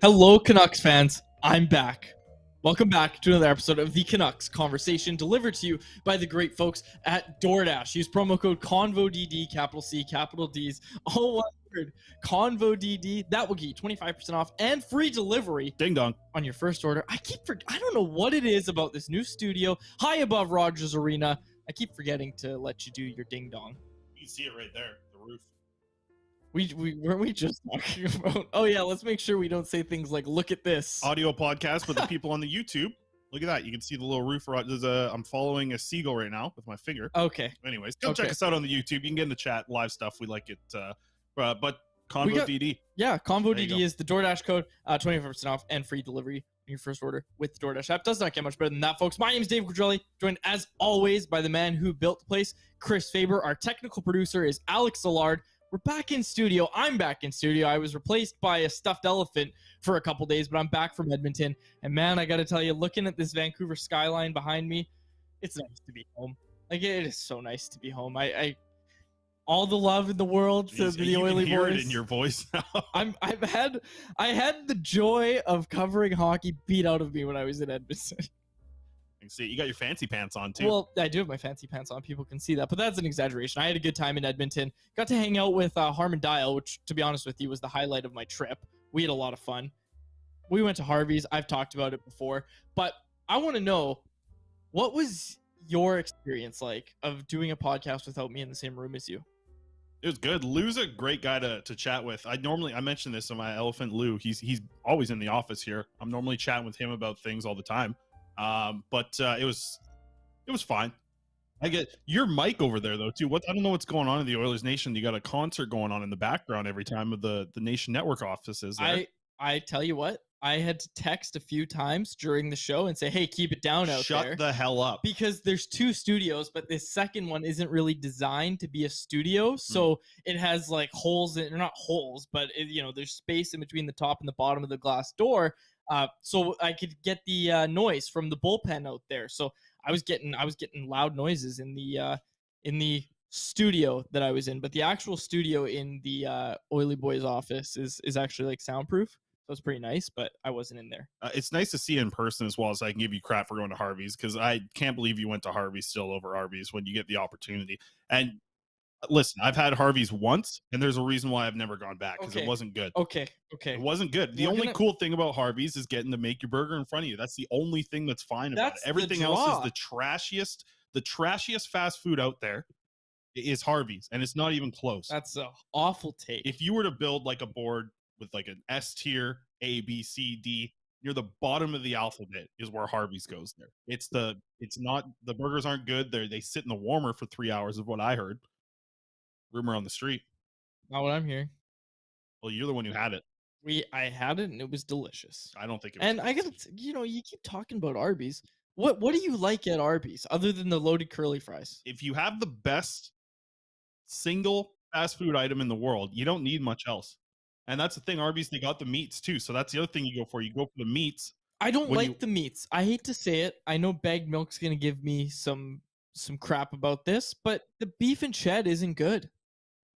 Hello, Canucks fans. I'm back. Welcome back to another episode of the Canucks Conversation, delivered to you by the great folks at DoorDash. Use promo code CONVODD, capital C, capital D's, all one word, CONVODD. That will get you 25% off and free delivery. Ding dong. On your first order. I don't know what it is about this new studio high above Rogers Arena. I keep forgetting to let you do your ding dong. You can see it right there, the roof. We weren't we just talking about? Oh yeah, let's make sure we don't say things like "look at this." Audio podcast, but the people on the YouTube, look at that. You can see the little roof. I'm following a seagull right now with my finger. Okay. Anyways, come check us out on the YouTube. You can get in the chat, live stuff. We like it. But Convo DD. Yeah, Convo DD is the DoorDash code, 25% off and free delivery on your first order with the DoorDash app. Does not get much better than that, folks. My name is Dave Quadrelli, joined as always by the man who built the place, Chris Faber. Our technical producer is Alex Szilard. We're back in studio. I'm back in studio. I was replaced by a stuffed elephant for a couple days, but I'm back from Edmonton. And man, I got to tell you, looking at this Vancouver skyline behind me, it's nice to be home. Like, it is so nice to be home. I all the love in the world to the Oily hear boys. It in your voice now. I had the joy of covering hockey beat out of me when I was in Edmonton. You see, you got your fancy pants on too. Well, I do have my fancy pants on. People can see that, but that's an exaggeration. I had a good time in Edmonton. Got to hang out with Harmon Dial, which, to be honest with you, was the highlight of my trip. We had a lot of fun. We went to Harvey's. I've talked about it before, but I want to know, what was your experience like of doing a podcast without me in the same room as you? It was good. Lou's a great guy to chat with. I mentioned this on my elephant Lou. He's always in the office here. I'm normally chatting with him about things all the time. But it was fine. I get your mic over there though too. I don't know what's going on in the Oilers Nation. You got a concert going on in the background every time of the Nation Network offices there. I tell you what, I had to text a few times during the show and say, hey, keep it down out there. Shut the hell up. Because there's two studios, but this second one isn't really designed to be a studio. So it has like holes or not holes, but there's space in between the top and the bottom of the glass door. So I could get the noise from the bullpen out there. So I was getting loud noises in the studio that I was in, but the actual studio in the Oily Boys office is actually like soundproof. So it's pretty nice, but I wasn't in there. It's nice to see you in person as well as I can give you crap for going to Harvey's, because I can't believe you went to Harvey's still over Arby's when you get the opportunity. And listen, I've had Harvey's once, and there's a reason why I've never gone back, because it wasn't good. Okay. It wasn't good. The only cool thing about Harvey's is getting to make your burger in front of you. That's the only thing that's fine about it. Everything else is the trashiest fast food out there is Harvey's, and it's not even close. That's an awful take. If you were to build like a board with like an S tier, A, B, C, D, near the bottom of the alphabet is where Harvey's goes there. The burgers aren't good. They sit in the warmer for 3 hours of what I heard. Rumor on the street. Not what I'm hearing. Well, you're the one who had it. I had it and it was delicious. I don't think it was. And delicious. I gotta, you keep talking about Arby's. What do you like at Arby's other than the loaded curly fries? If you have the best single fast food item in the world, you don't need much else. And that's the thing. Arby's, they got the meats too. So that's the other thing you go for. You go for the meats. I don't like the meats. I hate to say it. I know bagged milk's gonna give me some crap about this, but the beef and shed isn't good.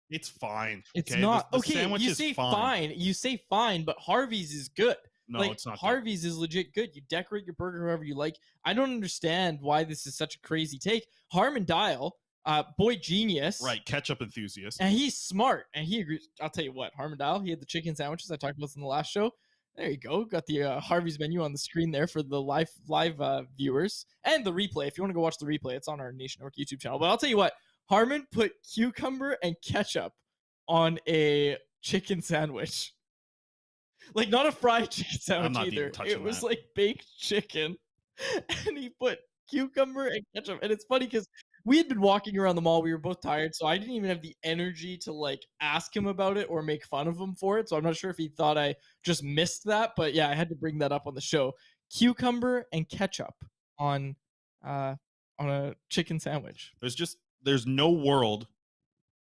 It's fine. It's not. Okay, you say fine. You say fine, but Harvey's is good. No, it's not. Harvey's is legit good. You decorate your burger however you like. I don't understand why this is such a crazy take. Harmon Dial, boy genius. Right, ketchup enthusiast. And he's smart, and he agrees. I'll tell you what, Harmon Dial, he had the chicken sandwiches I talked about in the last show. There you go. Got the Harvey's menu on the screen there for the live viewers. And the replay. If you want to go watch the replay, it's on our Nation Network YouTube channel. But I'll tell you what, Harmon put cucumber and ketchup on a chicken sandwich. Like, not a fried chicken sandwich either. It was like baked chicken. And he put cucumber and ketchup. And it's funny because we had been walking around the mall. We were both tired, so I didn't even have the energy to like ask him about it or make fun of him for it. So I'm not sure if he thought I just missed that, but yeah, I had to bring that up on the show. Cucumber and ketchup on a chicken sandwich. There's no world,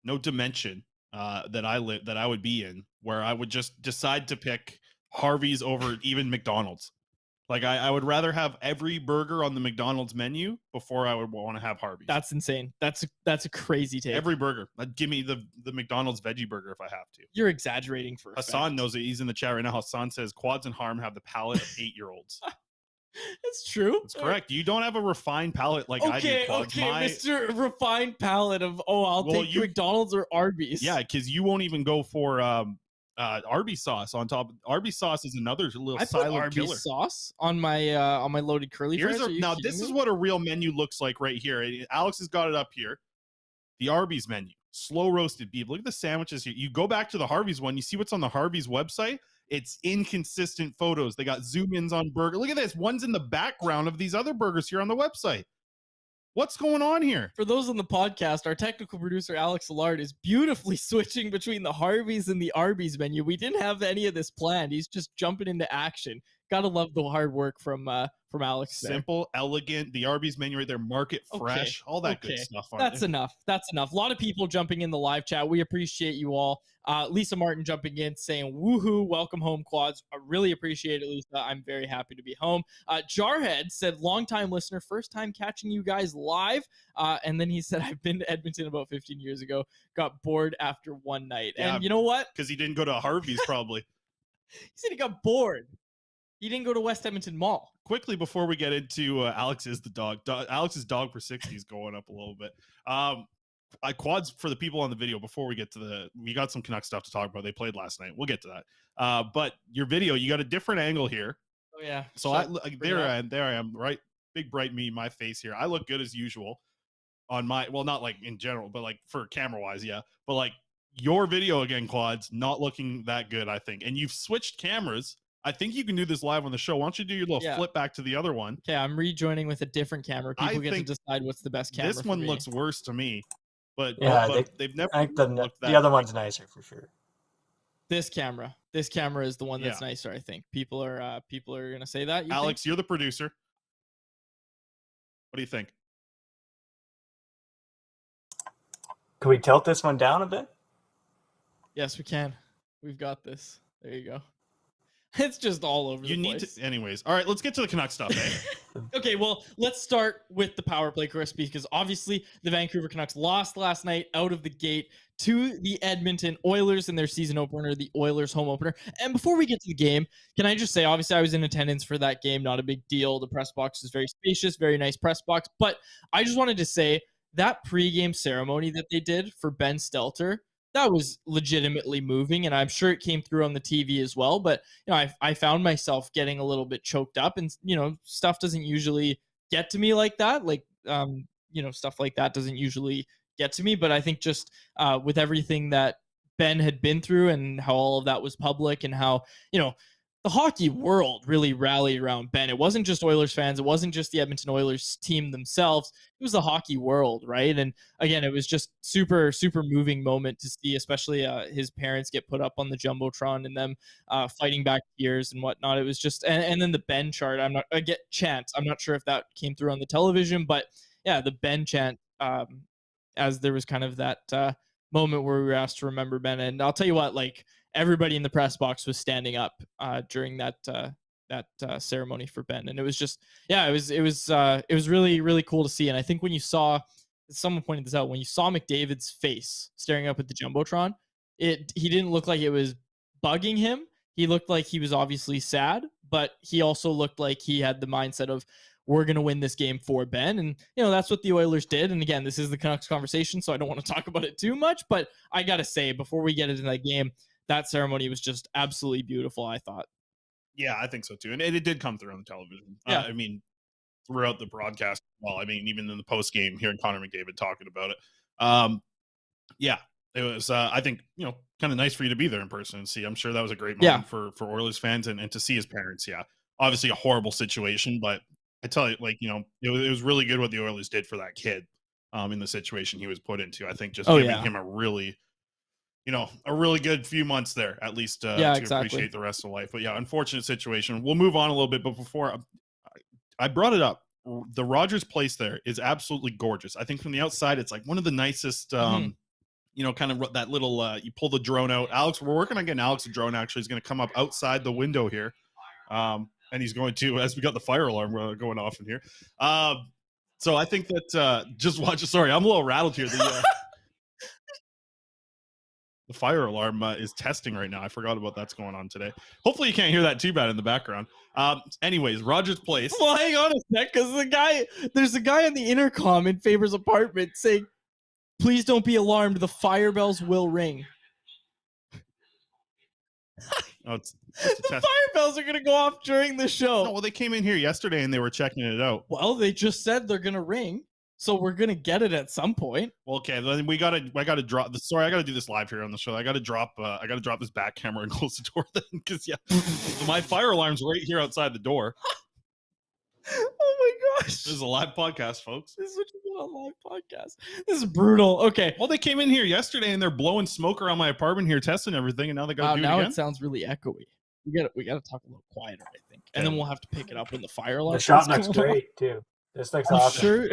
no dimension that I would be in where I would just decide to pick Harvey's over even McDonald's. Like I would rather have every burger on the McDonald's menu before I would want to have Harvey's. That's insane. That's a crazy take. Every burger. Give me the McDonald's veggie burger if I have to. You're exaggerating for Hassan knows it. He's in the chat right now. Hassan says quads and harm have the palate of 8-year-olds. That's true. That's correct. You don't have a refined palate like I do. Quads. Mr. Refined palate of I'll take McDonald's or Arby's. Yeah, because you won't even go for Arby's sauce on top. Arby's sauce is another little silent Arby's killer. Sauce on my loaded curly fries. Now this is what a real menu looks like right here. Alex has got it up here. The Arby's menu, slow roasted beef. Look at the sandwiches here. You go back to the Harvey's one. You see what's on the Harvey's website. It's inconsistent photos. They got zoom ins on burger. Look at this. One's in the background of these other burgers here on the website. What's going on here? For those on the podcast, our technical producer, Alex Allard, is beautifully switching between the Harvey's and the Arby's menu. We didn't have any of this planned. He's just jumping into action. Gotta love the hard work from Alex. Simple, elegant. The Arby's menu right there, market fresh, all that good stuff. That's enough. That's enough. A lot of people jumping in the live chat. We appreciate you all. Lisa Martin jumping in saying, woohoo, welcome home, Quads. I really appreciate it, Lisa. I'm very happy to be home. Jarhead said, longtime listener, first time catching you guys live. And then he said, I've been to Edmonton about 15 years ago, got bored after one night. Yeah, and you know what? Because he didn't go to Harvey's probably. He said he got bored. He didn't go to West Edmonton Mall. Quickly before we get into Alex's dog. Alex's dog for 60 is going up a little bit. Quads for the people on the video before we get to we got some Canucks stuff to talk about. They played last night. We'll get to that. But your video, you got a different angle here. Oh yeah. So there I am, right? Big bright me, my face here. I look good as usual on my, well, not like in general, but like for camera wise, yeah. But like your video again, Quads, not looking that good, I think. And you've switched cameras. I think you can do this live on the show. Why don't you do your little flip back to the other one? Okay, I'm rejoining with a different camera. People get to decide what's the best camera. This one looks worse to me, but yeah, they've never. I think the other one's nicer for sure. This camera is the one that's nicer. I think people are gonna say that. Alex, you're the producer. What do you think? Can we tilt this one down a bit? Yes, we can. We've got this. There you go. It's just all over the place. Anyways. All right, let's get to the Canucks stuff, eh? Okay, well, let's start with the power play, Chris, because obviously the Vancouver Canucks lost last night out of the gate to the Edmonton Oilers in their season opener, the Oilers home opener. And before we get to the game, can I just say, obviously I was in attendance for that game, not a big deal. The press box is very spacious, very nice press box. But I just wanted to say that pregame ceremony that they did for Ben Stelter, that was legitimately moving, and I'm sure it came through on the TV as well. But I found myself getting a little bit choked up, and stuff doesn't usually get to me like that. Like stuff like that doesn't usually get to me. But I think just with everything that Ben had been through, and how all of that was public, and how the hockey world really rallied around Ben. It wasn't just Oilers fans. It wasn't just the Edmonton Oilers team themselves. It was the hockey world, right? And again, it was just super, super moving moment to see, especially his parents get put up on the Jumbotron and them fighting back tears and whatnot. It was just, and then the Ben chart. Chant. I'm not sure if that came through on the television, but yeah, the Ben chant, as there was kind of that moment where we were asked to remember Ben. And I'll tell you what, like, everybody in the press box was standing up during that ceremony for Ben, and it was just, it was really, really cool to see. And I think when you saw, someone pointed this out, when you saw McDavid's face staring up at the Jumbotron, he didn't look like it was bugging him. He looked like he was obviously sad, but he also looked like he had the mindset of, we're going to win this game for Ben. And, that's what the Oilers did. And again, this is the Canucks conversation, so I don't want to talk about it too much, but I got to say, before we get into that game, that ceremony was just absolutely beautiful, I thought. Yeah, I think so too. And it did come through on the television. Yeah. I mean, throughout the broadcast. Well, I mean, even in the post game, hearing Connor McDavid talking about it. Yeah, it was, I think, kind of nice for you to be there in person and see. I'm sure that was a great moment for Oilers fans and to see his parents. Yeah, obviously a horrible situation, but I tell you, like, it was really good what the Oilers did for that kid in the situation he was put into. I think just giving him a really good few months there, at least to appreciate the rest of life. But yeah, unfortunate situation. We'll move on a little bit, but before I brought it up, the Rogers Place there is absolutely gorgeous. I think from the outside, it's like one of the nicest, kind of that little, you pull the drone out. Alex, we're working on getting Alex a drone. Actually, is going to come up outside the window here. And and he's going to, as we got the fire alarm going off in here. So I think that just watch. Sorry, I'm a little rattled here. The fire alarm is testing right now. I forgot about that's going on today. Hopefully you can't hear that too bad in the background. Anyways, Rogers Place. Well, hang on a sec, because there's a guy on the intercom in Faber's apartment saying, "Please don't be alarmed. The fire bells will ring." Oh, it's the fire bells are gonna go off during the show. No, well, they came in here yesterday and they were checking it out. Well, they just said they're gonna ring. So we're gonna get it at some point. Well, okay, then I gotta drop this. Sorry, I gotta do this live here on the show. I gotta drop this back camera and close the door then, because my fire alarm's right here outside the door. Oh my gosh! This is a live podcast, folks. This is what you do on a live podcast. This is brutal. Okay. Well, they came in here yesterday and they're blowing smoke around my apartment here, testing everything, and now they gotta do it again. Now it sounds really echoey. We gotta talk a little quieter, I think, and then we'll have to pick it up when the fire alarm. The shot looks great too. This looks awesome. Sure.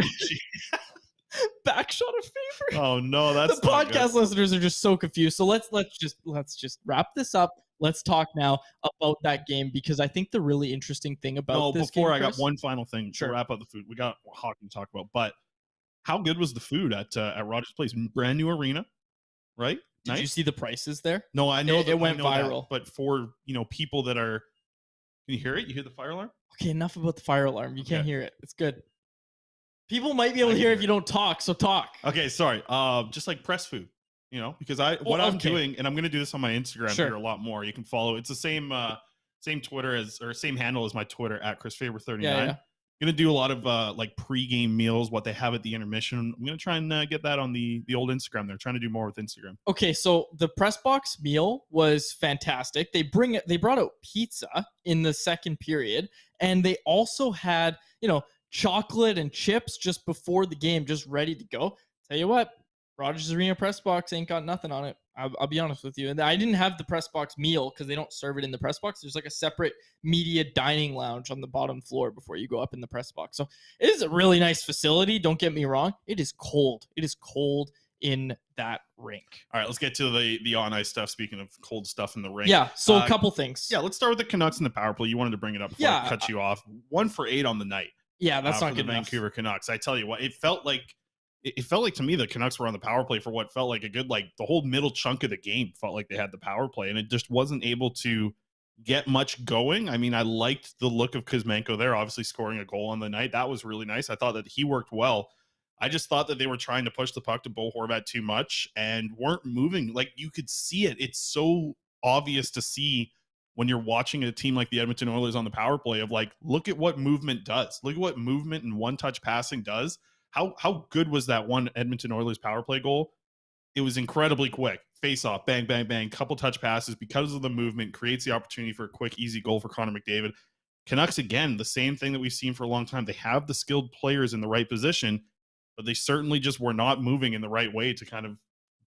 Back shot of Faber. Oh no, that's the podcast listeners are just so confused. So let's just wrap this up. Let's talk now about that game, because I think the really interesting thing about this game, I got one final thing to wrap up the food. We got hockey to talk about, but how good was the food at Rogers Place? Brand new arena, right? Did you see the prices there? No, I know it went viral. But for people that are, can you hear it? You hear the fire alarm? Okay, enough about the fire alarm. You can't hear it. It's good. People might be able to hear if you don't talk, so talk. Okay, sorry. Just like press food, because I'm doing, and I'm going to do this on my Instagram here a lot more. You can follow. It's the same Twitter same handle as my Twitter at ChrisFaber39. Yeah. I'm going to do a lot of like pregame meals, what they have at the intermission. I'm going to try and get that on the old Instagram. They're trying to do more with Instagram. Okay, so the press box meal was fantastic. They brought out pizza in the second period, and they also had, chocolate and chips just before the game, just ready to go. Tell you what, Rogers Arena press box ain't got nothing on it. I'll be honest with you. And I didn't have the press box meal because they don't serve it in the press box. There's like a separate media dining lounge on the bottom floor before you go up in the press box. So it is a really nice facility. Don't get me wrong. It is cold. It is cold in that rink. All right, let's get to the on ice stuff. Speaking of cold stuff in the rink. Yeah, so a couple things. Yeah, let's start with the Canucks and the power play. You wanted to bring it up before I cut you off. 1 for 8 on the night. Yeah, that's not good the enough. Vancouver Canucks. I tell you what, it felt like to me the Canucks were on the power play for what felt like a good, like the whole middle chunk of the game felt like they had the power play, and it just wasn't able to get much going. I mean, I liked the look of Kuzmenko there, obviously scoring a goal on the night. That was really nice. I thought that he worked well. I just thought that they were trying to push the puck to Bo Horvat too much and weren't moving. Like, you could see it. It's so obvious to see when you're watching a team like the Edmonton Oilers on the power play of like, look at what movement does. Look at what movement and one-touch passing does. How good was that one Edmonton Oilers power play goal? It was incredibly quick. Face off, bang, bang, bang, couple touch passes because of the movement, creates the opportunity for a quick, easy goal for Connor McDavid. Canucks, again, the same thing that we've seen for a long time. They have the skilled players in the right position, but they certainly just were not moving in the right way to kind of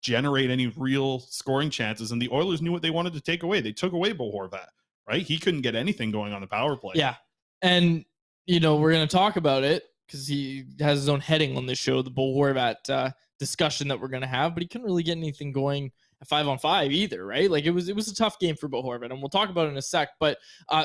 generate any real scoring chances. And the Oilers knew what they wanted to take away. They took away Bo Horvat, right? He couldn't get anything going on the power play. Yeah. And, we're going to talk about it because he has his own heading on this show, the Bo Horvat discussion that we're going to have, but he couldn't really get anything going at 5-on-5 either, right? Like it was a tough game for Bo Horvat, and we'll talk about it in a sec. But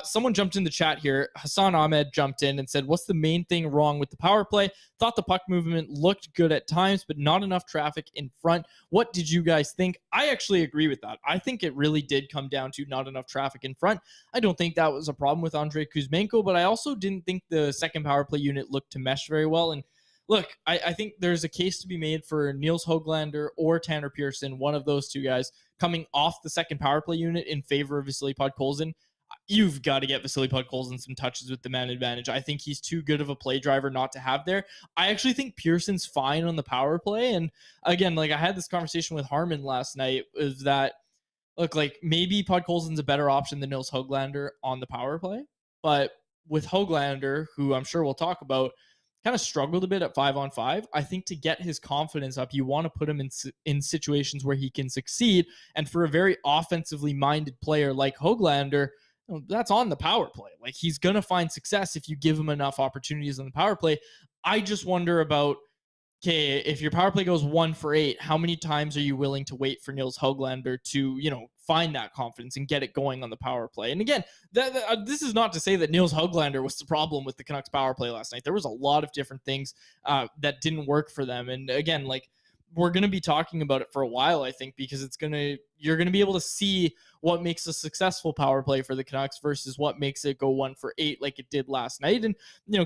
someone jumped in the chat here. Hassan Ahmed jumped in and said, "What's the main thing wrong with the power play? Thought the puck movement looked good at times, but not enough traffic in front. What did you guys think?" I actually agree with that. I think it really did come down to not enough traffic in front. I don't think that was a problem with Andrei Kuzmenko, but I also didn't think the second power play unit looked to mesh very well. And look, I think there's a case to be made for Niels Höglander or Tanner Pearson, one of those two guys, coming off the second power play unit in favor of Vasily Podkolzin. You've got to get Vasily Podkolzin some touches with the man advantage. I think he's too good of a play driver not to have there. I actually think Pearson's fine on the power play. And again, like I had this conversation with Harmon last night, is that, look, like maybe Podkolzin's a better option than Niels Höglander on the power play. But with Höglander, who I'm sure we'll talk about, kind of struggled a bit at 5-on-5. I think to get his confidence up, you want to put him in situations where he can succeed. And for a very offensively minded player like Höglander, that's on the power play. Like he's going to find success if you give him enough opportunities on the power play. I just wonder about okay, if your power play goes 1 for 8, how many times are you willing to wait for Nils Höglander to, find that confidence and get it going on the power play? And again, this is not to say that Nils Höglander was the problem with the Canucks power play last night. There was a lot of different things that didn't work for them. And again, like, we're going to be talking about it for a while, I think, because you're going to be able to see what makes a successful power play for the Canucks versus what makes it go 1 for 8 like it did last night. And,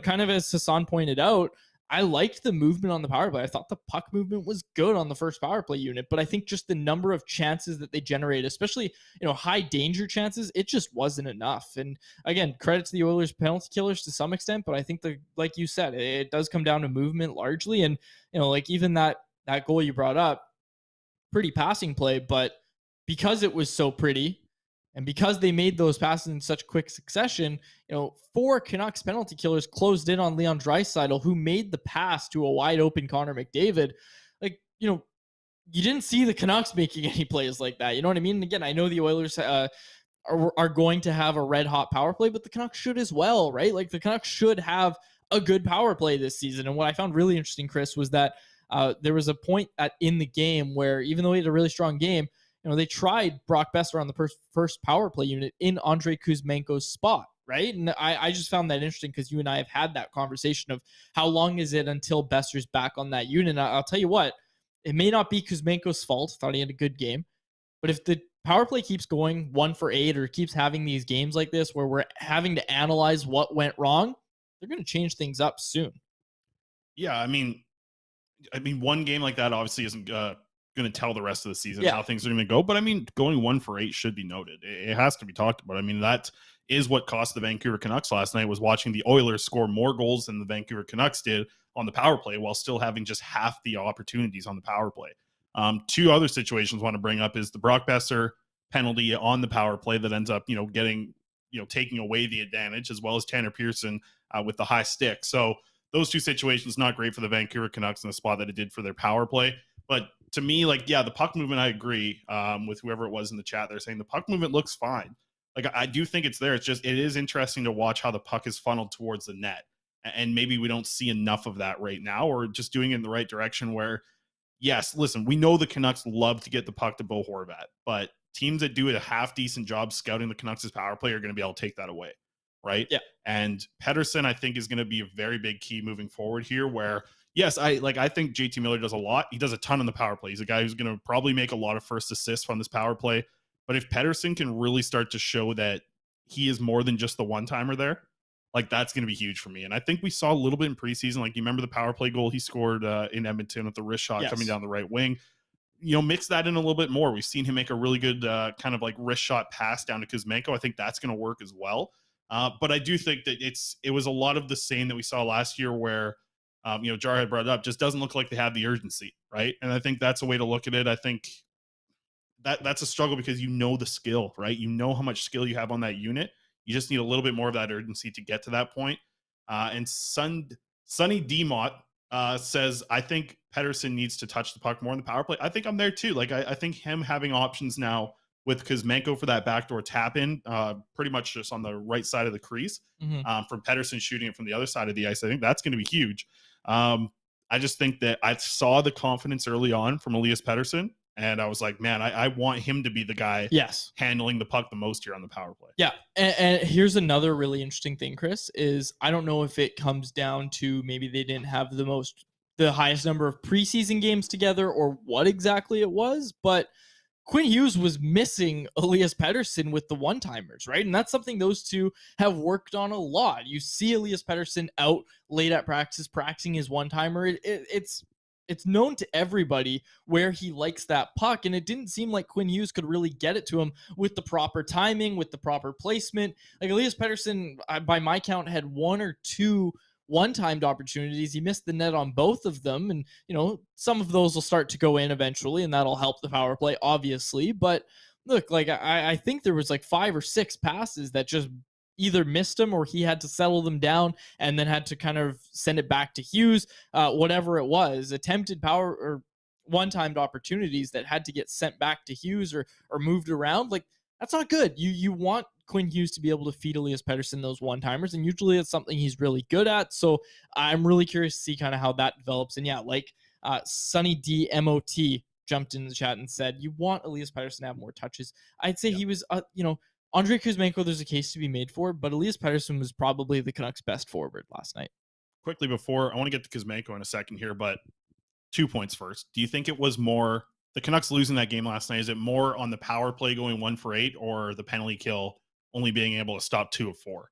kind of as Hassan pointed out, I liked the movement on the power play. I thought the puck movement was good on the first power play unit, but I think just the number of chances that they generated, especially, high danger chances, it just wasn't enough. And again, credit to the Oilers penalty killers to some extent, but I think like you said, it does come down to movement largely. And, like even that goal you brought up, pretty passing play, but because it was so pretty and because they made those passes in such quick succession, 4 Canucks penalty killers closed in on Leon Draisaitl, who made the pass to a wide open Connor McDavid. Like, you didn't see the Canucks making any plays like that. You know what I mean? And again, I know the Oilers are going to have a red hot power play, but the Canucks should as well, right? Like, the Canucks should have a good power play this season. And what I found really interesting, Chris, was that there was a point in the game where, even though he had a really strong game, they tried Brock Besser on the first power play unit in Andrei Kuzmenko's spot, right? And I just found that interesting because you and I have had that conversation of how long is it until Besser's back on that unit. And I'll tell you what, it may not be Kuzmenko's fault. Thought he had a good game. But if the power play keeps going 1 for 8 or keeps having these games like this where we're having to analyze what went wrong, they're going to change things up soon. Yeah, I mean, one game like that obviously isn't going to tell the rest of the season how things are going to go. But I mean, going 1 for 8 should be noted. It has to be talked about. I mean, that is what cost the Vancouver Canucks last night, was watching the Oilers score more goals than the Vancouver Canucks did on the power play while still having just half the opportunities on the power play. 2 other situations I want to bring up is the Brock Besser penalty on the power play that ends up, getting, taking away the advantage, as well as Tanner Pearson with the high stick. So those 2 situations, not great for the Vancouver Canucks in the spot that it did for their power play. But to me, like, yeah, the puck movement, I agree with whoever it was in the chat. They're saying the puck movement looks fine. Like, I do think it's there. It's just, it is interesting to watch how the puck is funneled towards the net. And maybe we don't see enough of that right now, or just doing it in the right direction where, yes, listen, we know the Canucks love to get the puck to Bo Horvat, but teams that do a half decent job scouting the Canucks' power play are going to be able to take that away. Right. Yeah. And Pettersson, I think, is going to be a very big key moving forward here, where, yes, I think JT Miller does a lot. He does a ton on the power play. He's a guy who's going to probably make a lot of first assists from this power play. But if Pettersson can really start to show that he is more than just the one-timer there, like, that's going to be huge for me. And I think we saw a little bit in preseason. Like, you remember the power play goal he scored in Edmonton with the wrist shot coming down the right wing. Mix that in a little bit more. We've seen him make a really good kind of like wrist shot pass down to Kuzmenko. I think that's going to work as well. But I do think that it was a lot of the same that we saw last year where, Jar had brought it up, just doesn't look like they have the urgency, right? And I think that's a way to look at it. I think that's a struggle because the skill, right? You know how much skill you have on that unit. You just need a little bit more of that urgency to get to that point. And Sonny Demott says, I think Pettersson needs to touch the puck more in the power play. I think I'm there too. Like, I think him having options now with Kuzmenko for that backdoor tap in, pretty much just on the right side of the crease, from Pettersson shooting it from the other side of the ice, I think that's going to be huge. I just think that I saw the confidence early on from Elias Pettersson, and I was like, man, I want him to be the guy handling the puck the most here on the power play. Yeah. And here's another really interesting thing, Chris, is I don't know if it comes down to maybe they didn't have the highest number of preseason games together or what exactly it was, but Quinn Hughes was missing Elias Pettersson with the one-timers, right? And that's something those two have worked on a lot. You see Elias Pettersson out late at practice, practicing his one-timer. It's known to everybody where he likes that puck, and it didn't seem like Quinn Hughes could really get it to him with the proper timing, with the proper placement. Like, Elias Pettersson, by my count, had 1 or 2 one-timed opportunities. He missed the net on both of them, and some of those will start to go in eventually, and that'll help the power play, obviously. But look, like, I think there was like 5 or 6 passes that just either missed him or he had to settle them down and then had to kind of send it back to Hughes. Whatever it was, attempted power or one-timed opportunities that had to get sent back to Hughes or moved around. Like, that's not good. You want Quinn Hughes to be able to feed Elias Pettersson those one-timers, and usually it's something he's really good at. So I'm really curious to see kind of how that develops. And yeah, like Sunny DMOT jumped in the chat and said, you want Elias Pettersson to have more touches. I'd say he was, Andrei Kuzmenko, there's a case to be made for, but Elias Pettersson was probably the Canucks' best forward last night. Quickly before, I want to get to Kuzmenko in a second here, but 2 points first. Do you think it was more the Canucks losing that game last night? Is it more on the power play going 1 for 8 or the penalty kill only being able to stop 2 of 4?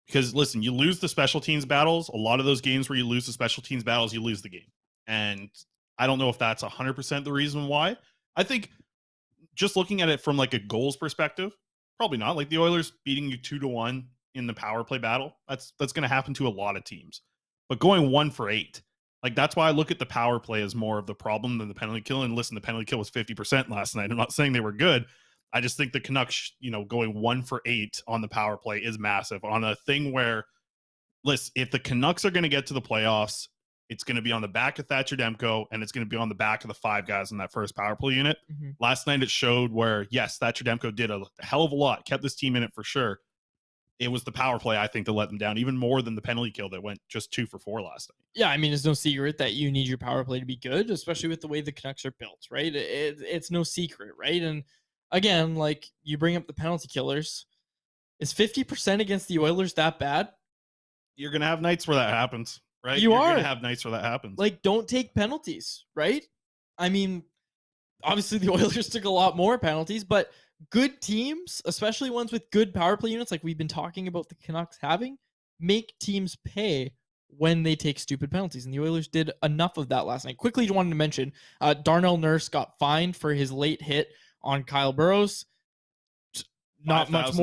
Because listen, you lose the special teams battles. A lot of those games where you lose the special teams battles, you lose the game. And I don't know if that's 100% the reason why. I think just looking at it from like a goals perspective, probably not. Like the Oilers beating you 2-1 in the power play battle, that's going to happen to a lot of teams. But going 1 for 8, like that's why I look at the power play as more of the problem than the penalty kill. And listen, the penalty kill was 50% last night. I'm not saying they were good. I just think the Canucks, going 1 for 8 on the power play is massive on a thing where, listen, if the Canucks are going to get to the playoffs, it's going to be on the back of Thatcher Demko, and it's going to be on the back of the 5 guys in that first power play unit. Mm-hmm. Last night it showed where, yes, Thatcher Demko did a hell of a lot, kept this team in it for sure. It was the power play, I think, that let them down, even more than the penalty kill that went just 2 for 4 last night. Yeah, I mean, it's no secret that you need your power play to be good, especially with the way the Canucks are built, right? It's no secret, right? And again, like you bring up the penalty killers. Is 50% against the Oilers that bad? You're going to have nights where that happens, right? You're going to have nights where that happens. Like, don't take penalties, right? I mean, obviously the Oilers took a lot more penalties, but good teams, especially ones with good power play units like we've been talking about the Canucks having, make teams pay when they take stupid penalties. And the Oilers did enough of that last night. Quickly, wanted to mention, Darnell Nurse got fined for his late hit on Kyle Burrows. Not much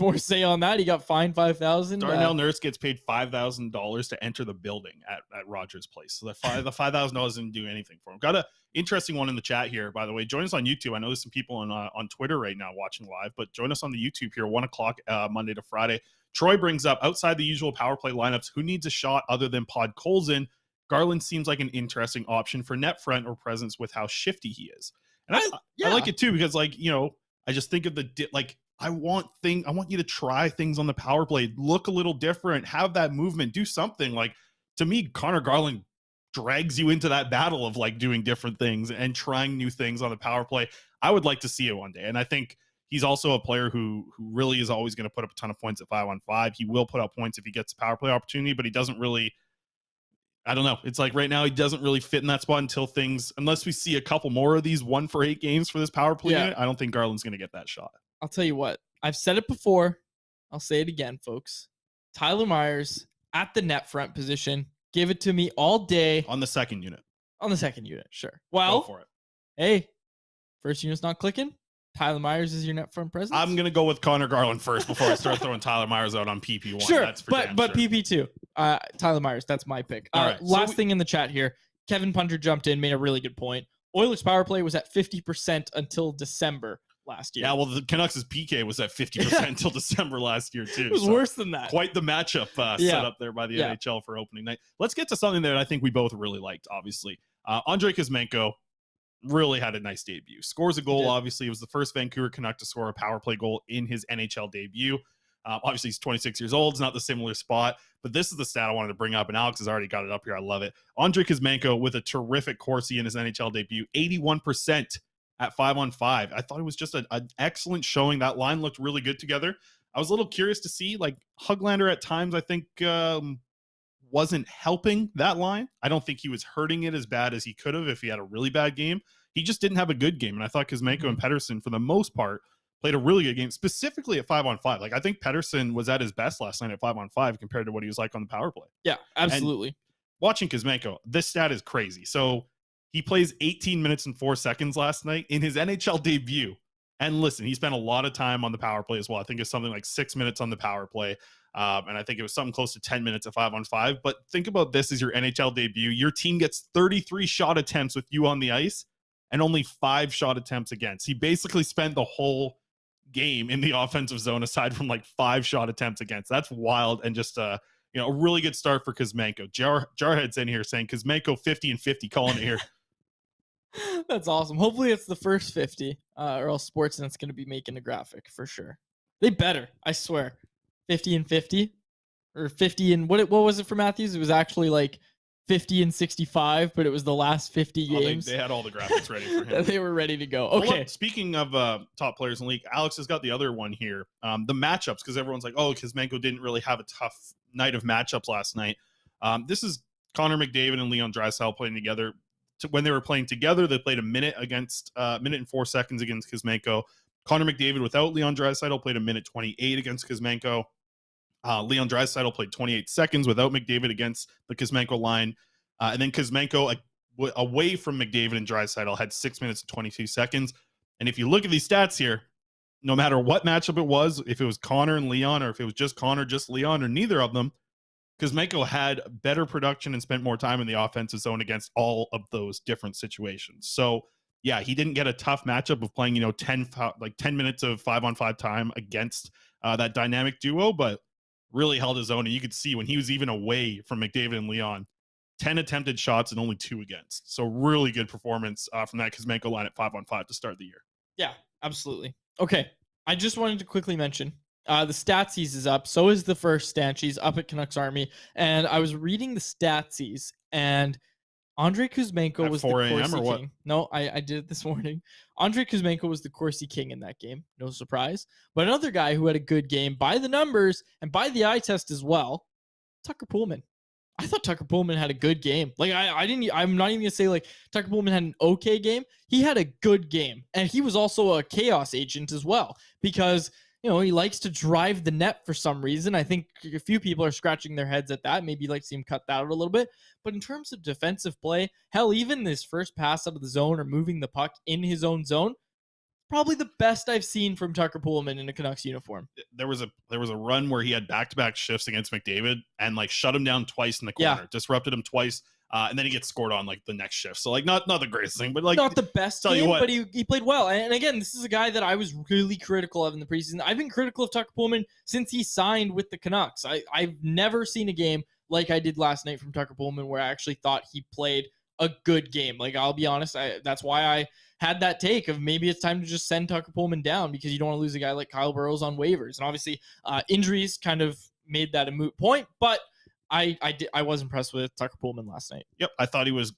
more to say on that. He got fined $5,000. Darnell Nurse gets paid $5,000 to enter the building at Rogers Place. So the $5,000 didn't do anything for him. Got a interesting one in the chat here, by the way. Join us on YouTube. I know there's some people on Twitter right now watching live, but join us on the YouTube here, 1:00 Monday to Friday. Troy brings up, outside the usual power play lineups, who needs a shot other than Podkolzin? Garland seems like an interesting option for net front or presence with how shifty he is. And I like it too, because I just think of I want you to try things on the power play, look a little different, have that movement, do something. Like, to me, Connor Garland drags you into that battle of like doing different things and trying new things on the power play. I would like to see it one day. And I think he's also a player who really is always going to put up a ton of points at 5-on-5. He will put up points if he gets a power play opportunity, but he doesn't really, I don't know. It's like right now he doesn't really fit in that spot unless we see a couple more of these 1 for 8 games for this power play unit. I don't think Garland's going to get that shot. I'll tell you what. I've said it before. I'll say it again, folks. Tyler Myers at the net front position. Give it to me all day. On the second unit. Sure. Well, go for it. Hey, first unit's not clicking. Tyler Myers is your net front presence. I'm going to go with Connor Garland first before I start throwing Tyler Myers out on PP1. Sure, that's but PP2. Tyler Myers, that's my pick. All right, last thing in the chat here. Kevin Punter jumped in, made a really good point. Oilers power play was at 50% until December last year. Yeah, well, the Canucks' PK was at 50% until December last year, too. It was worse than that. Quite the matchup set up there by the NHL for opening night. Let's get to something that I think we both really liked, obviously. Andrei Kuzmenko really had a nice debut. Scores a goal, obviously. It was the first Vancouver Canuck to score a power play goal in his NHL debut. Obviously, he's 26 years old. It's not the similar spot, but this is the stat I wanted to bring up, and Alex has already got it up here. I love it. Andrei Kuzmenko with a terrific Corsi in his NHL debut, 81% at 5-on-5. I thought it was just an excellent showing. That line looked really good together. I was a little curious to see, like, Höglander at times, I think, wasn't helping that line. I don't think he was hurting it as bad as he could have if he had a really bad game. He just didn't have a good game, and I thought Kuzmenko and Pettersson, for the most part, played a really good game, specifically at 5-on-5. Like, I think Pettersson was at his best last night at 5-on-5 compared to what he was like on the power play. Yeah, absolutely. And watching Kuzmenko, this stat is crazy. So he plays 18 minutes and 4 seconds last night in his NHL debut. And listen, he spent a lot of time on the power play as well. I think it's something like 6 minutes on the power play. And I think it was something close to 10 minutes at 5-on-5. But think about this as your NHL debut. Your team gets 33 shot attempts with you on the ice and only 5 shot attempts against. He basically spent the whole game in the offensive zone aside from like 5 shot attempts against. That's wild, and just a really good start for Kuzmenko. Jarhead's in here saying Kuzmenko 50-50, calling it here. That's awesome. Hopefully it's the first 50, or else Sportsnet's going to be making a graphic for sure. They better, I swear. 50-50, or 50 and what was it for Matthews? It was actually like 50 and 65, but it was the last 50 games. They had all the graphics ready for him. They were ready to go. Okay. Well, look, speaking of top players in the league, Alex has got the other one here. The matchups, because everyone's like, oh, Kuzmenko didn't really have a tough night of matchups last night. This is Connor McDavid and Leon Draisaitl playing together. When they were playing together, they played a minute and 4 seconds against Kuzmenko. Connor McDavid without Leon Draisaitl played a minute 28 against Kuzmenko. Leon Draisaitl played 28 seconds without McDavid against the Kuzmenko line. And then Kuzmenko, away from McDavid and Draisaitl, had 6 minutes and 22 seconds. And if you look at these stats here, no matter what matchup it was, if it was Connor and Leon, or if it was just Connor, just Leon, or neither of them, Kuzmenko had better production and spent more time in the offensive zone against all of those different situations. So, yeah, he didn't get a tough matchup of playing, 10 minutes of 5-on-5 time against that dynamic duo, but really held his own. And you could see when he was even away from McDavid and Leon, 10 attempted shots and only 2 against. So really good performance from that Kuzmenko line at 5-on-5 to start the year. Yeah, absolutely. Okay, I just wanted to quickly mention the Statsies is up. So is the first Stanchies up at Canucks Army. And I was reading the Statsies, and Andrei Kuzmenko at was the 4 a.m. Corsi or what? King. No, I did it this morning. Andrei Kuzmenko was the Corsi King in that game. No surprise. But another guy who had a good game by the numbers and by the eye test as well, Tucker Poolman. I thought Tucker Poolman had a good game. Like I'm not even gonna say like Tucker Poolman had an okay game. He had a good game, and he was also a chaos agent as well, because he likes to drive the net for some reason. I think a few people are scratching their heads at that. Maybe you'd like to see him cut that out a little bit. But in terms of defensive play, hell, even this first pass out of the zone or moving the puck in his own zone, probably the best I've seen from Tucker Poolman in a Canucks uniform. There was a run where he had back-to-back shifts against McDavid and shut him down twice in the corner, disrupted him twice, and then he gets scored on the next shift. So not the greatest thing, but not the best game, but he played well. And again, this is a guy that I was really critical of in the preseason. I've been critical of Tucker Poolman since he signed with the Canucks. I've never seen a game like I did last night from Tucker Poolman where I actually thought he played a good game. I'll be honest, that's why I had that take of maybe it's time to just send Tucker Poolman down, because you don't want to lose a guy like Kyle Burrows on waivers. And obviously injuries kind of made that a moot point, but I was impressed with Tucker Poolman last night. Yep, I thought he was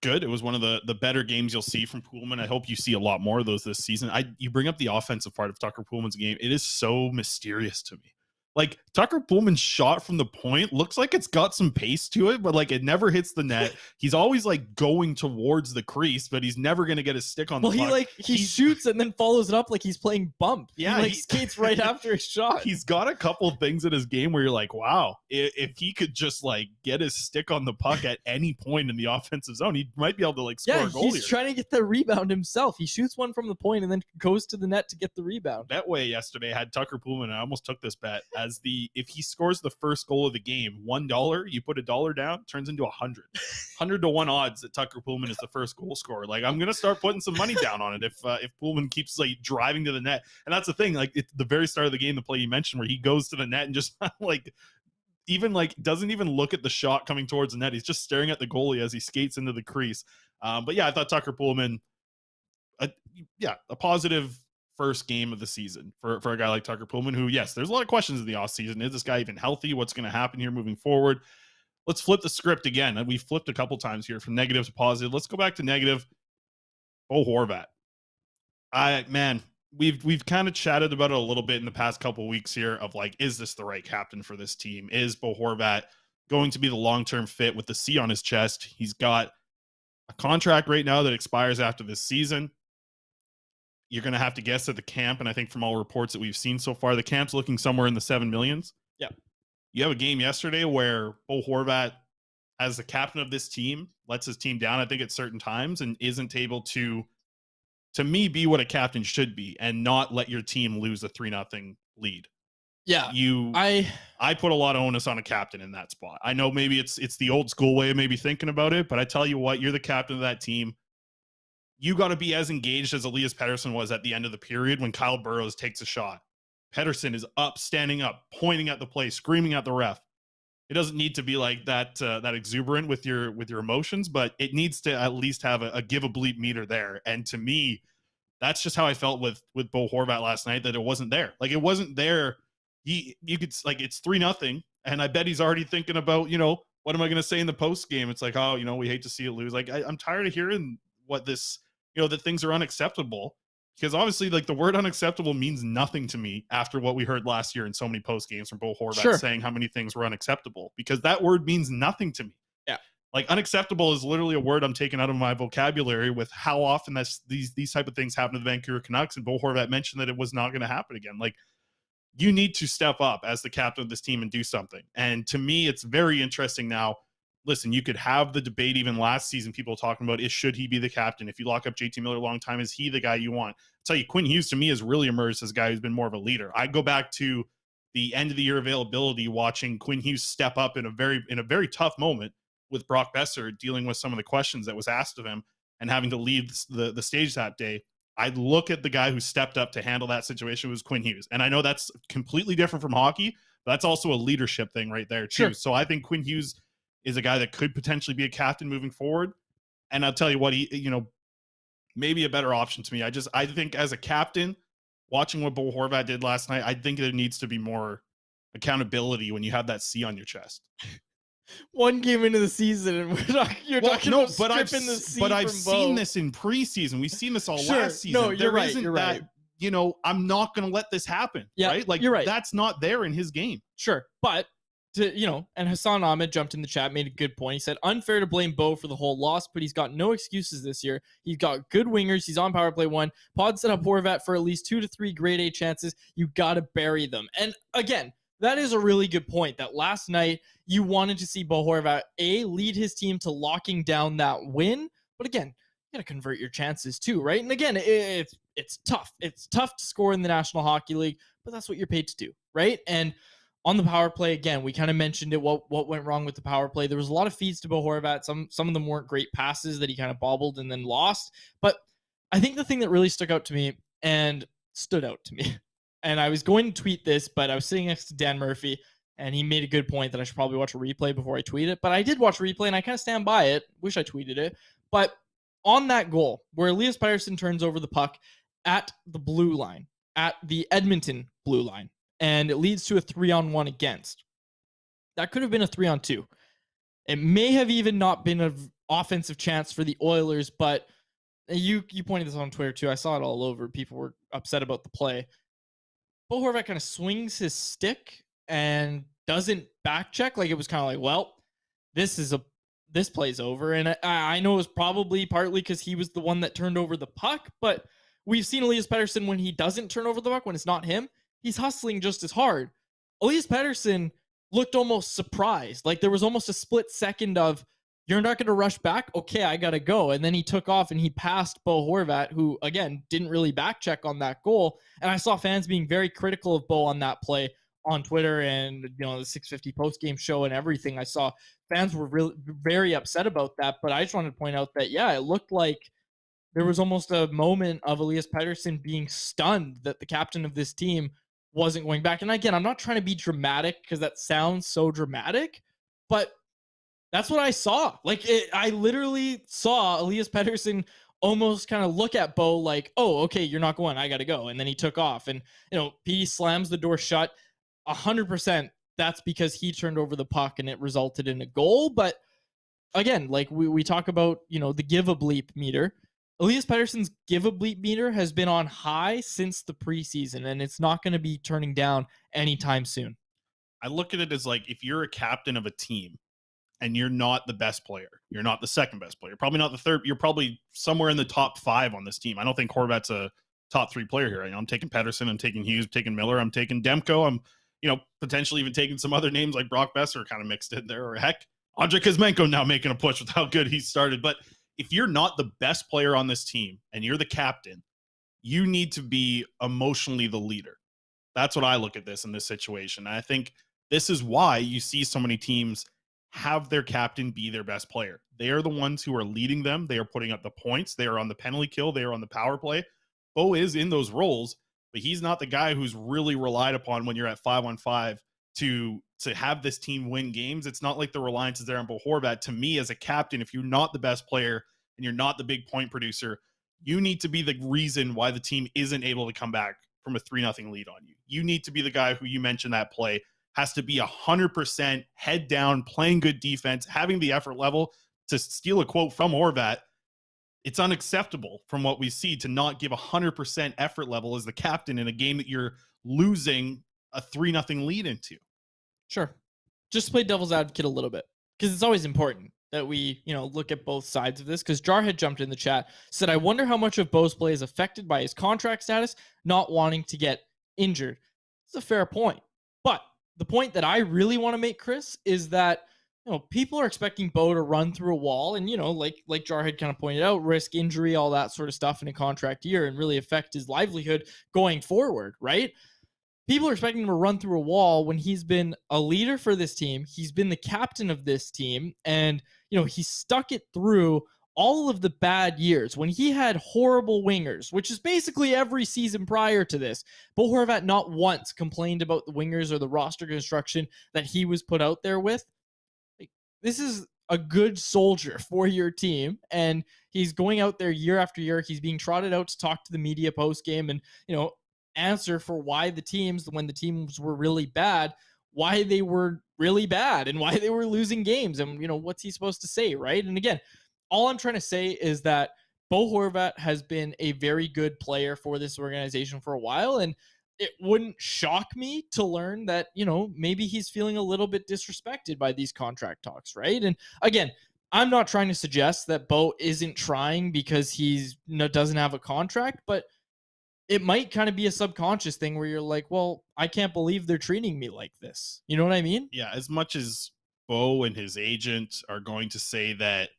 good. It was one of the better games you'll see from Poolman. I hope you see a lot more of those this season. You bring up the offensive part of Tucker Poolman's game. It is so mysterious to me. Tucker Poolman's shot from the point looks like it's got some pace to it, but it never hits the net. He's always going towards the crease, but he's never going to get his stick on the puck. He shoots and then follows it up like he's playing bump. Yeah, he skates right after his shot. He's got a couple of things in his game where you're like, wow, if he could just get his stick on the puck at any point in the offensive zone, he might be able to score a goal. He's trying to get the rebound himself. He shoots one from the point and then goes to the net to get the rebound. Betway yesterday had Tucker Poolman, and I almost took this bet as if he scores the first goal of the game, $1, you put $1 down, turns into 100 to 1 odds that Tucker Poolman is the first goal scorer. I'm gonna start putting some money down on it if Poolman keeps driving to the net. And that's the thing, it's the very start of the game, the play you mentioned where he goes to the net and just doesn't even look at the shot coming towards the net. He's just staring at the goalie as he skates into the crease. But yeah, I thought Tucker Poolman, a positive first game of the season for a guy like Tucker Poolman, who, yes, there's a lot of questions in the offseason. Is this guy even healthy? What's going to happen here moving forward? Let's flip the script again. We flipped a couple times here from negative to positive. Let's go back to negative. Bo Horvat. We've kind of chatted about it a little bit in the past couple of weeks here of is this the right captain for this team? Is Bo Horvat going to be the long-term fit with the C on his chest? He's got a contract right now that expires after this season. You're going to have to guess at the camp, and I think from all reports that we've seen so far, the camp's looking somewhere in the $7 million. Yeah. You have a game yesterday where Bo Horvat, as the captain of this team, lets his team down, I think, at certain times, and isn't able to me, be what a captain should be and not let your team lose a 3-0 lead. Yeah. I put a lot of onus on a captain in that spot. I know maybe it's the old school way of maybe thinking about it, but I tell you what, you're the captain of that team. You got to be as engaged as Elias Pettersson was at the end of the period when Kyle Burrows takes a shot. Pettersson is up, standing up, pointing at the play, screaming at the ref. It doesn't need to be like that exuberant with your emotions, but it needs to at least have a give a bleep meter there. And to me, that's just how I felt with Bo Horvat last night, that it wasn't there. It wasn't there. You could it's 3-0, and I bet he's already thinking about, what am I going to say in the post game? It's like, oh, we hate to see it lose. Like, I'm tired of hearing what this, that things are unacceptable, because obviously, like, the word unacceptable means nothing to me after what we heard last year in so many post games from Bo Horvat saying how many things were unacceptable, because that word means nothing to me. Yeah. Like, unacceptable is literally a word I'm taking out of my vocabulary with how often these type of things happen to the Vancouver Canucks. And Bo Horvat mentioned that it was not going to happen again. Like, you need to step up as the captain of this team and do something. And to me, it's very interesting now. Listen, you could have the debate even last season, people talking about should he be the captain? If you lock up JT Miller a long time, is he the guy you want? I'll tell you, Quinn Hughes to me has really emerged as a guy who's been more of a leader. I go back to the end of the year availability, watching Quinn Hughes step up in a very tough moment with Brock Besser, dealing with some of the questions that was asked of him and having to leave the stage that day. I look at the guy who stepped up to handle that situation was Quinn Hughes. And I know that's completely different from hockey, but that's also a leadership thing right there too. Sure. So I think Quinn Hughes is a guy that could potentially be a captain moving forward. And I'll tell you what, he, maybe a better option to me. I think as a captain, watching what Bo Horvat did last night, I think there needs to be more accountability when you have that C on your chest. One game into the season, and you're talking about stripping the C but I've from seen Bo. this in preseason. We've seen this all last season. No, you're right. You're right. I'm not going to let this happen. Yeah, right? Like, you're right. That's not there in his game. Sure, but and Hassan Ahmed jumped in the chat, made a good point. He said, unfair to blame Bo for the whole loss, but he's got no excuses this year. He's got good wingers. He's on power play 1. Pod set up Horvat for at least 2 to 3 grade A chances. You got to bury them. And again, that is a really good point, that last night you wanted to see Bo Horvat, lead his team to locking down that win. But again, you got to convert your chances too, right? And again, it's tough. It's tough to score in the National Hockey League, but that's what you're paid to do, right? And on the power play, again, we kind of mentioned it, what went wrong with the power play. There was a lot of feeds to Bo Horvat. Some of them weren't great passes that he kind of bobbled and then lost. But I think the thing that really stood out to me, and I was going to tweet this, but I was sitting next to Dan Murphy, and he made a good point that I should probably watch a replay before I tweet it. But I did watch a replay, and I kind of stand by it. Wish I tweeted it. But on that goal, where Elias Pettersson turns over the puck at the blue line, at the Edmonton blue line, and it leads to a 3-on-1 against. That could have been a 3-on-2. It may have even not been an offensive chance for the Oilers, but you pointed this on Twitter too. I saw it all over. People were upset about the play. Bo Horvat kind of swings his stick and doesn't back check. Like, it was kind of like, well, this play's over. And I know it was probably partly because he was the one that turned over the puck, but we've seen Elias Pettersson when he doesn't turn over the puck, when it's not him, he's hustling just as hard. Elias Pettersson looked almost surprised. Like, there was almost a split second of, you're not going to rush back? Okay, I got to go. And then he took off and he passed Bo Horvat, who, again, didn't really back check on that goal. And I saw fans being very critical of Bo on that play on Twitter and, the 650 post-game show and everything. I saw fans were really very upset about that. But I just wanted to point out that, it looked like there was almost a moment of Elias Pettersson being stunned that the captain of this team wasn't going back. And again, I'm not trying to be dramatic because that sounds so dramatic, but that's what I saw. Like, I literally saw Elias Pettersson almost kind of look at Bo like, oh, okay, you're not going, I got to go. And then he took off, and, P slams the door shut 100%. That's because he turned over the puck and it resulted in a goal. But again, like we talk about, the give a bleep meter. Elias Pettersson's give a bleep meter has been on high since the preseason, and it's not going to be turning down anytime soon. I look at it as, like, if you're a captain of a team and you're not the best player, you're not the second best player, probably not the third, you're probably somewhere in the top 5 on this team. I don't think Horvat's a top 3 player here. I'm taking Pettersson, I'm taking Hughes, I'm taking Miller, I'm taking Demko, I'm potentially even taking some other names like Brock Besser kind of mixed in there, or heck, Andrei Kuzmenko now making a push with how good he started. But if you're not the best player on this team and you're the captain, you need to be emotionally the leader. That's what I look at this in this situation. And I think this is why you see so many teams have their captain be their best player. They are the ones who are leading them. They are putting up the points. They are on the penalty kill. They are on the power play. Bo is in those roles, but he's not the guy who's really relied upon when you're at 5-on-5 to have this team win games. It's not like the reliance is there on Bo Horvat. To me, as a captain, if you're not the best player and you're not the big point producer, you need to be the reason why the team isn't able to come back from a 3-0 lead on you. You need to be the guy who, you mentioned that play, has to be 100% head down, playing good defense, having the effort level. To steal a quote from Horvat, it's unacceptable from what we see to not give 100% effort level as the captain in a game that you're losing a 3-0 lead into. Sure. Just play devil's advocate a little bit, because it's always important that we, look at both sides of this. Because Jar had jumped in the chat, said, I wonder how much of Bo's play is affected by his contract status, not wanting to get injured. It's a fair point. But the point that I really want to make, Chris, is that people are expecting Bo to run through a wall and, like Jarhead kind of pointed out, risk injury, all that sort of stuff in a contract year and really affect his livelihood going forward, right? People are expecting him to run through a wall when he's been a leader for this team. He's been the captain of this team. And, he stuck it through all of the bad years when he had horrible wingers, which is basically every season prior to this. Bo Horvat not once complained about the wingers or the roster construction that he was put out there with. This is a good soldier for your team, and he's going out there year after year. He's being trotted out to talk to the media post game and, answer for why the teams, when the teams were really bad, why they were really bad and why they were losing games. And, what's he supposed to say, right? And again, all I'm trying to say is that Bo Horvat has been a very good player for this organization for a while, and it wouldn't shock me to learn that, maybe he's feeling a little bit disrespected by these contract talks, right? And again, I'm not trying to suggest that Bo isn't trying because he's doesn't have a contract, but it might kind of be a subconscious thing where you're like, well, I can't believe they're treating me like this. You know what I mean? Yeah, as much as Bo and his agent are going to say that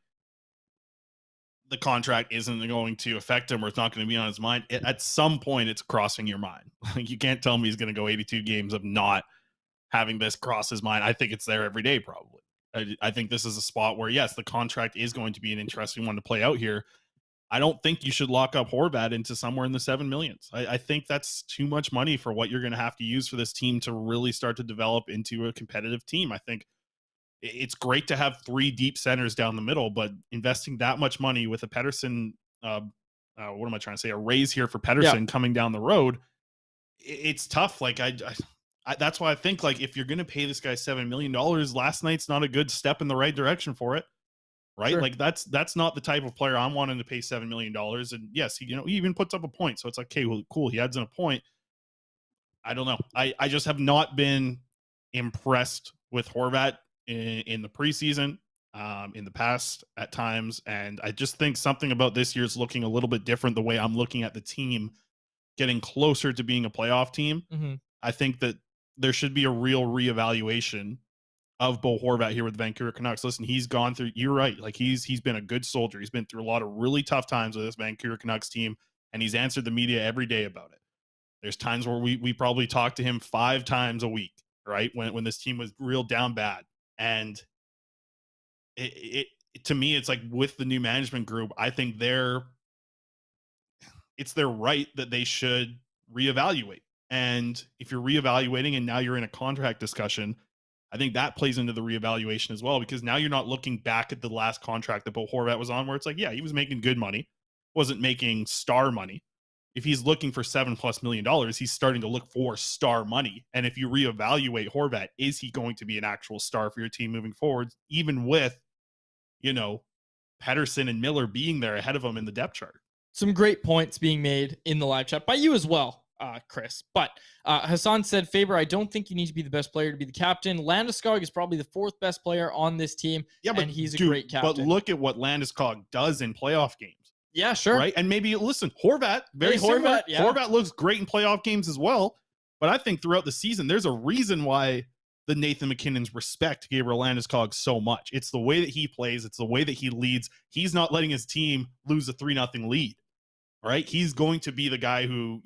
the contract isn't going to affect him or it's not going to be on his mind, at some point it's crossing your mind. Like, you can't tell me he's going to go 82 games of not having this cross his mind. I think it's there every day, probably. I think this is a spot where, yes, the contract is going to be an interesting one to play out here. I don't think you should lock up Horvat into somewhere in the $7 million. I think that's too much money for what you're going to have to use for this team to really start to develop into a competitive team. I think it's great to have 3 deep centers down the middle, but investing that much money with a Pettersson, what am I trying to say? A raise here for Pettersson coming down the road. It's tough. Like I that's why I think, like, if you're going to pay this guy $7 million, last night's not a good step in the right direction for it. Right. Sure. Like that's not the type of player I'm wanting to pay $7 million. And yes, he even puts up a point. So it's like, okay, well, cool. He adds in a point. I don't know. I just have not been impressed with Horvat in the preseason, in the past at times. And I just think something about this year's looking a little bit different. The way I'm looking at the team getting closer to being a playoff team. Mm-hmm. I think that there should be a real reevaluation of Bo Horvat here with the Vancouver Canucks. Listen, he's gone through, you're right. Like, he's been a good soldier. He's been through a lot of really tough times with this Vancouver Canucks team, and he's answered the media every day about it. There's times where we probably talk to him 5 times a week, right? When this team was real down bad. And it to me, it's like, with the new management group, I think it's their right that they should reevaluate. And if you're reevaluating and now you're in a contract discussion, I think that plays into the reevaluation as well, because now you're not looking back at the last contract that Bo Horvat was on, where it's like, yeah, he was making good money, wasn't making star money. If he's looking for $7+ million, he's starting to look for star money. And if you reevaluate Horvat, is he going to be an actual star for your team moving forward, even with, Pettersson and Miller being there ahead of him in the depth chart? Some great points being made in the live chat by you as well, Chris. But Hassan said, Faber, I don't think you need to be the best player to be the captain. Landeskog is probably the 4th best player on this team, and he's a great captain. But look at what Landeskog does in playoff games. Yeah, sure. Right? And maybe, listen, Horvat, similar. Yeah. Horvat looks great in playoff games as well. But I think throughout the season, there's a reason why the Nathan McKinnons respect Gabriel Landeskog so much. It's the way that he plays. It's the way that he leads. He's not letting his team lose a 3-0 lead. Right? He's going to be the guy who,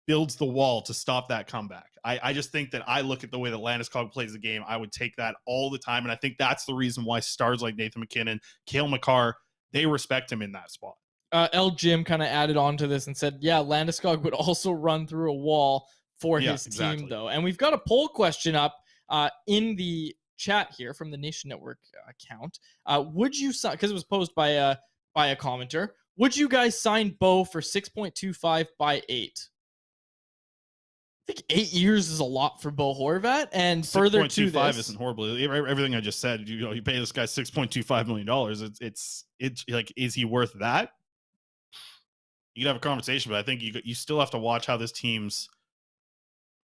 builds the wall to stop that comeback. I just think that I look at the way that Landeskog plays the game. I would take that all the time. And I think that's the reason why stars like Nathan McKinnon, Cale Makar, they respect him in that spot. L. Jim kind of added on to this and said, yeah, Landeskog would also run through a wall for his team, though. And we've got a poll question up in the chat here from the Nation Network account. Would you sign, because it was posed by a commenter, would you guys sign Bo for 6.25 by 8? I think 8 years is a lot for Bo Horvat, and further to this, isn't horrible. Everything I just said, you pay this guy $6.25 million. It's like, is he worth that? You could have a conversation, but I think you still have to watch how this team's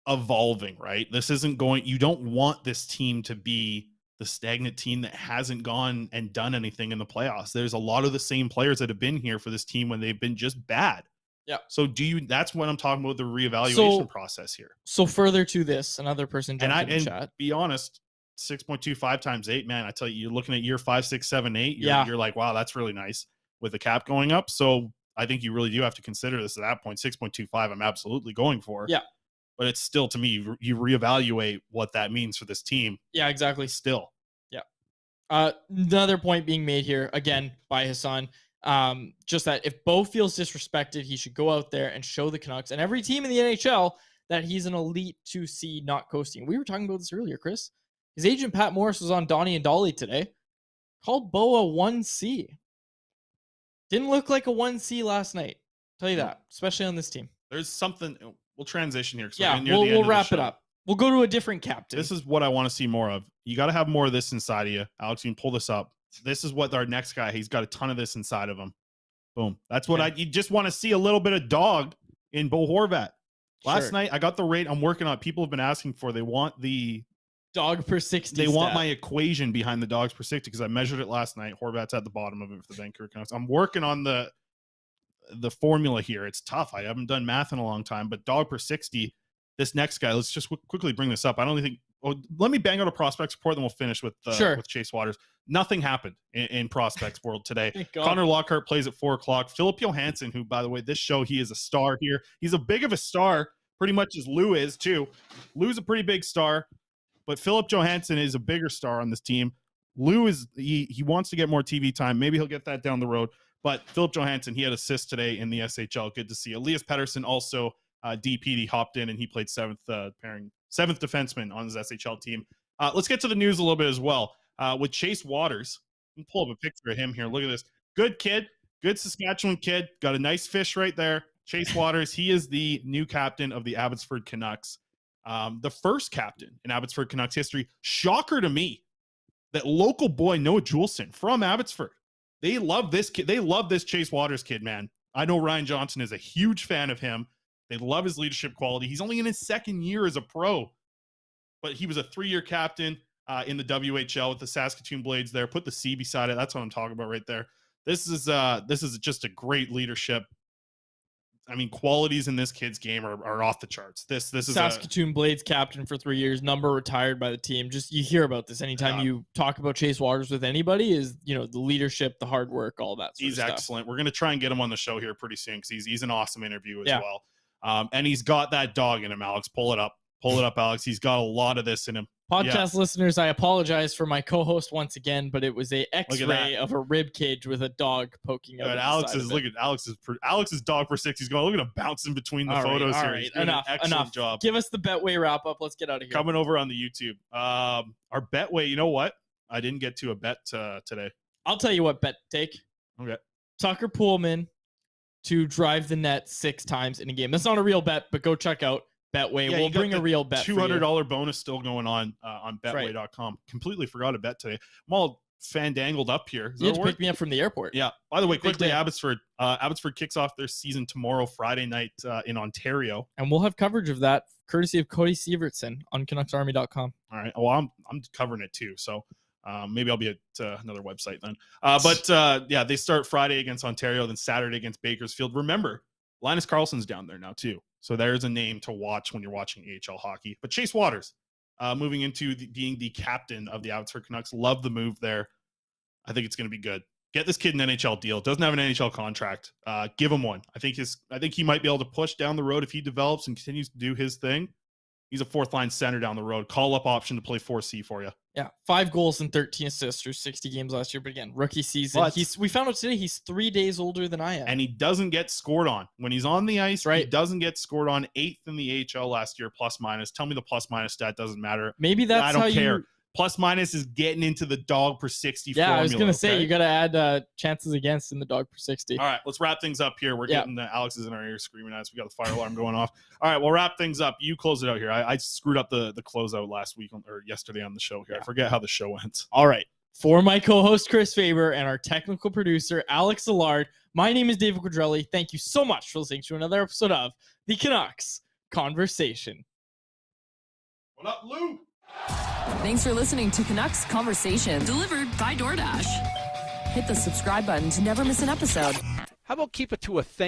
evolving, right? This isn't going, you don't want this team to be the stagnant team that hasn't gone and done anything in the playoffs. There's a lot of the same players that have been here for this team when they've been just bad. Yeah. So that's what I'm talking about, the reevaluation process here. So further to this, another person jumped in the chat. Be honest, 6.25 times 8, man, I tell you, you're looking at year 5, 6, 7, 8. You're like, wow, that's really nice with the cap going up. So I think you really do have to consider this at that point. 6.25, I'm absolutely going for. Yeah. But it's still, to me, you reevaluate what that means for this team. Yeah, exactly. Still. Yeah. Another point being made here, again, by Hassan. Just that if Bo feels disrespected, he should go out there and show the Canucks and every team in the NHL that he's an elite 2C, not coasting. We were talking about this earlier, Chris. His agent Pat Morris was on Donnie and Dolly today. Called Bo a 1C. Didn't look like a 1C last night. Tell you that, especially on this team. There's something. We'll transition here. Yeah, we'll wrap it up. We'll go to a different captain. This is what I want to see more of. You got to have more of this inside of you. Alex, you can pull this up. This is what our next guy, he's got a ton of this inside of him. Boom. That's what you just want to see, a little bit of dog in Bo Horvat. Last night, I got the rate I'm working on. People have been asking for, they want the dog per 60. They want my equation behind the dogs per 60 because I measured it last night. Horvat's at the bottom of it for the Vancouver Canucks. I'm working on the formula here. It's tough. I haven't done math in a long time, but dog per 60, this next guy, let's just quickly bring this up. I don't think, let me bang out a prospects report, then we'll finish with Chase Waters. Nothing happened in prospects world today. Connor Lockhart plays at 4:00. Philip Johansson, who, by the way, this show, he is a star here. He's a big of a star, pretty much as Lou is too. Lou's a pretty big star, but Philip Johansson is a bigger star on this team. Lou is, he wants to get more TV time. Maybe he'll get that down the road. But Philip Johansson, he had assists today in the SHL. Good to see. Elias Pettersson also DP. He hopped in and he played seventh defenseman on his SHL team. Let's get to the news a little bit as well. With Chase Waters, let me pull up a picture of him here. Look at this. Good kid. Good Saskatchewan kid. Got a nice fish right there. Chase Waters, he is the new captain of the Abbotsford Canucks. The first captain in Abbotsford Canucks history. Shocker to me that local boy Noah Juleson from Abbotsford. They love this kid. They love this Chase Waters kid, man. I know Ryan Johnson is a huge fan of him. They love his leadership quality. He's only in his second year as a pro, but he was a 3-year captain in the WHL with the Saskatoon Blades there. Put the C beside it. That's what I'm talking about right there. This is just a great leadership. I mean, qualities in this kid's game are off the charts. This is Saskatoon Blades captain for 3 years, number retired by the team. Just, you hear about this anytime you talk about Chase Waters with anybody, is, the leadership, the hard work, all that sort of stuff. He's excellent. We're going to try and get him on the show here pretty soon because he's an awesome interview as well. And he's got that dog in him, Alex. Pull it up, Alex. He's got a lot of this in him. Podcast listeners, I apologize for my co-host once again, but it was a X-ray of a rib cage with a dog poking out. Alex's dog per 60. He's going. Look at him bouncing between the photos here. Right. Enough. Job. Give us the Betway wrap up. Let's get out of here. Coming over on the YouTube. Our Betway. You know what? I didn't get to a bet today. I'll tell you what bet to take. Okay. Tucker Pullman to drive the net 6 times in a game. That's not a real bet, but go check out Betway. We'll bring a real bet. $200 bonus still going on Betway.com. Right. Completely forgot to bet today. I'm all fandangled up here. You had to pick me up from the airport. Yeah. By the way, quickly, Abbotsford kicks off their season tomorrow, Friday night in Ontario, and we'll have coverage of that courtesy of Cody Sievertson on CanucksArmy.com. All right. Well, I'm covering it too, so maybe I'll be at another website then. But they start Friday against Ontario, then Saturday against Bakersfield. Remember, Linus Karlsson's down there now too. So there's a name to watch when you're watching AHL hockey. But Chase Waters, moving into being the captain of the Abbotsford Canucks. Love the move there. I think it's going to be good. Get this kid an NHL deal. Doesn't have an NHL contract. Give him one. I think he might be able to push down the road if he develops and continues to do his thing. He's a 4th-line center down the road. Call-up option to play 4C for you. Yeah, 5 goals and 13 assists through 60 games last year. But again, rookie season. We found out today he's 3 days older than I am. And he doesn't get scored on. When he's on the ice, he doesn't get scored on. 8th in the AHL last year, plus minus. Tell me the plus minus stat doesn't matter. Maybe that's I don't care. Plus minus is getting into the dog per 60 Yeah, formula. I was going to say, okay? you got to add chances against in the dog per 60. All right, let's wrap things up here. We're getting Alex is in our ear screaming at us. We got the fire alarm going off. All right, we'll wrap things up. You close it out here. I screwed up the closeout last week or yesterday on the show here. I forget how the show went. All right. For my co-host, Chris Faber, and our technical producer, Alex Allard, my name is David Quadrelli. Thank you so much for listening to another episode of the Canucks Conversation. What up, Lou? Thanks for listening to Canucks Conversation, delivered by DoorDash. Hit the subscribe button to never miss an episode. How about keep it to a thing?